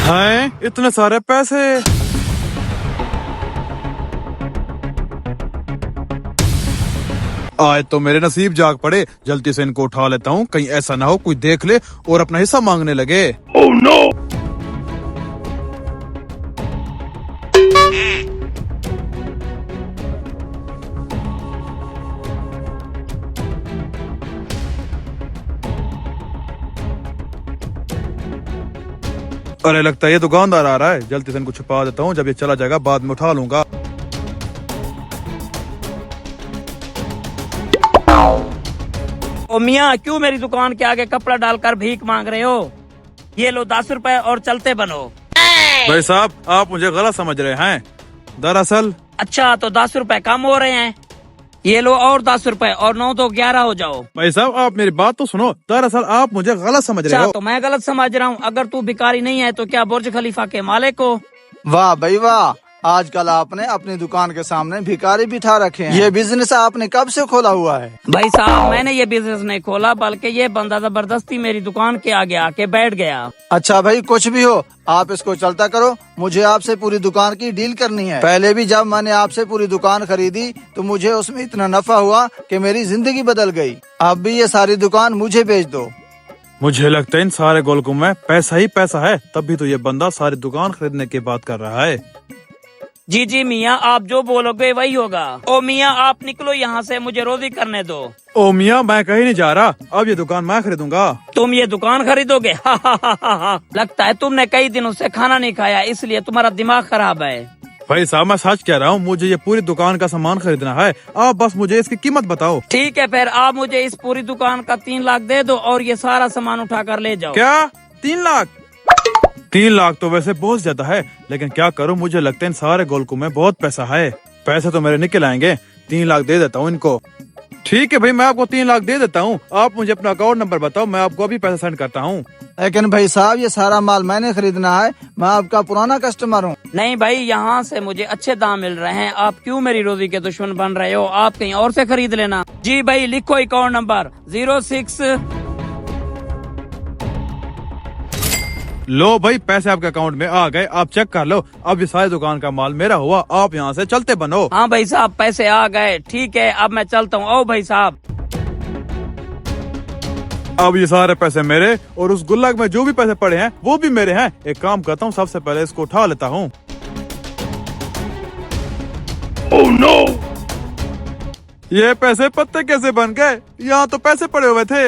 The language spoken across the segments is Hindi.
हैं इतने सारे पैसे। आज तो मेरे नसीब जाग पड़े। जल्दी से इनको उठा लेता हूँ, कहीं ऐसा ना हो कोई देख ले और अपना हिस्सा मांगने लगे। Oh no! अरे लगता है ये दुकानदार आ रहा है। जल्दी से इनको छुपा देता हूँ, जब ये चला जाएगा बाद में उठा लूंगा। ओ मियाँ, क्यों मेरी दुकान के आगे कपड़ा डालकर भीख मांग रहे हो? ये लो 10 रुपए और चलते बनो। भाई साहब, आप मुझे गलत समझ रहे हैं। दरअसल अच्छा, तो 10 रुपए कम हो रहे हैं। ये लो और 10 रुपए, और 9 तो 11 हो जाओ। भाई साहब, आप मेरी बात तो सुनो। दरअसल आप मुझे गलत समझ रहे अच्छा, हो। तो मैं गलत समझ रहा हूँ। अगर तू भिखारी नहीं है तो क्या बुर्ज खलीफा के मालिक हो? वाह भाई वाह, आजकल आपने अपनी दुकान के सामने भिखारी बिठा रखे हैं। ये बिजनेस आपने कब से खोला हुआ है? भाई साहब, मैंने ये बिजनेस नहीं खोला, बल्कि ये बंदा जबरदस्ती मेरी दुकान के आगे आके बैठ गया। अच्छा भाई, कुछ भी हो, आप इसको चलता करो। मुझे आपसे पूरी दुकान की डील करनी है। पहले भी जब मैंने आपसे पूरी दुकान खरीदी तो मुझे उसमें इतना नफा हुआ कि मेरी जिंदगी बदल गई। अब भी ये सारी दुकान मुझे बेच दो। मुझे लगता है इन सारे गोलकुम में पैसा ही पैसा है, तभी तो ये बंदा सारी दुकान खरीदने की बात कर रहा है। जी जी मियाँ, आप जो बोलोगे वही होगा। ओ मियाँ, आप निकलो यहाँ से, मुझे रोजी करने दो। ओ मियाँ, मैं कहीं नहीं जा रहा। अब ये दुकान मैं खरीदूंगा। तुम ये दुकान खरीदोगे? लगता है तुमने कई दिनों से खाना नहीं खाया, इसलिए तुम्हारा दिमाग खराब है। भाई साहब, मैं सच कह रहा हूँ, मुझे ये पूरी दुकान का सामान खरीदना है। आप बस मुझे इसकी कीमत बताओ। ठीक है, फिर आप मुझे इस पूरी दुकान का 3 लाख दे दो और ये सारा सामान उठा कर ले जाओ। क्या 3 लाख? 3 लाख तो वैसे बहुत ज्यादा है, लेकिन क्या करूँ, मुझे लगता है इन सारे गोलकुम में बहुत पैसा है। पैसे तो मेरे निकल आएंगे। 3 लाख दे देता हूँ इनको। ठीक है भाई, मैं आपको 3 लाख दे देता हूँ। आप मुझे अपना अकाउंट नंबर बताओ, मैं आपको अभी पैसा सेंड करता हूँ। लेकिन भाई साहब, ये सारा माल मैंने खरीदना है। मैं आपका पुराना कस्टमर हूँ। नहीं भाई, यहाँ से मुझे अच्छे दाम मिल रहे हैं। आप क्यों मेरी रोजी के दुश्मन बन रहे हो? आप कहीं और से खरीद लेना। जी भाई, लिखो अकाउंट नंबर 06। लो भाई, पैसे आपके अकाउंट में आ गए, आप चेक कर लो। अब ये सारी दुकान का माल मेरा हुआ। आप यहाँ से चलते बनो। हाँ भाई साहब, पैसे आ गए। ठीक है, अब मैं चलता हूँ। ओ भाई साहब, अब ये सारे पैसे मेरे, और उस गुल्लक में जो भी पैसे पड़े हैं वो भी मेरे हैं। एक काम करता हूँ, सबसे पहले इसको उठा लेता हूँ। Oh no! ये पैसे पत्ते कैसे बन गए? यहाँ तो पैसे पड़े हुए थे।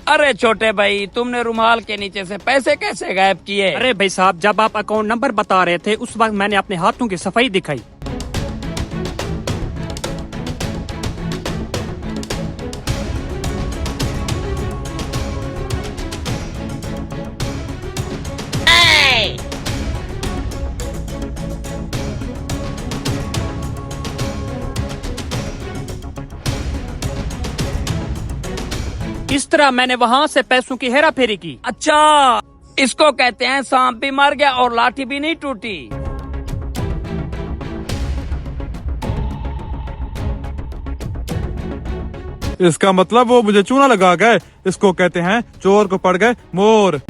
अरे छोटे भाई, तुमने रुमाल के नीचे से पैसे कैसे गायब किए? अरे भाई साहब, जब आप अकाउंट नंबर बता रहे थे उस वक्त मैंने अपने हाथों की सफाई दिखाई। इस तरह मैंने वहाँ से पैसों की हेरा फेरी की। अच्छा, इसको कहते हैं सांप भी मर गया और लाठी भी नहीं टूटी। इसका मतलब वो मुझे चूना लगा गए। इसको कहते हैं चोर को पड़ गए मोर।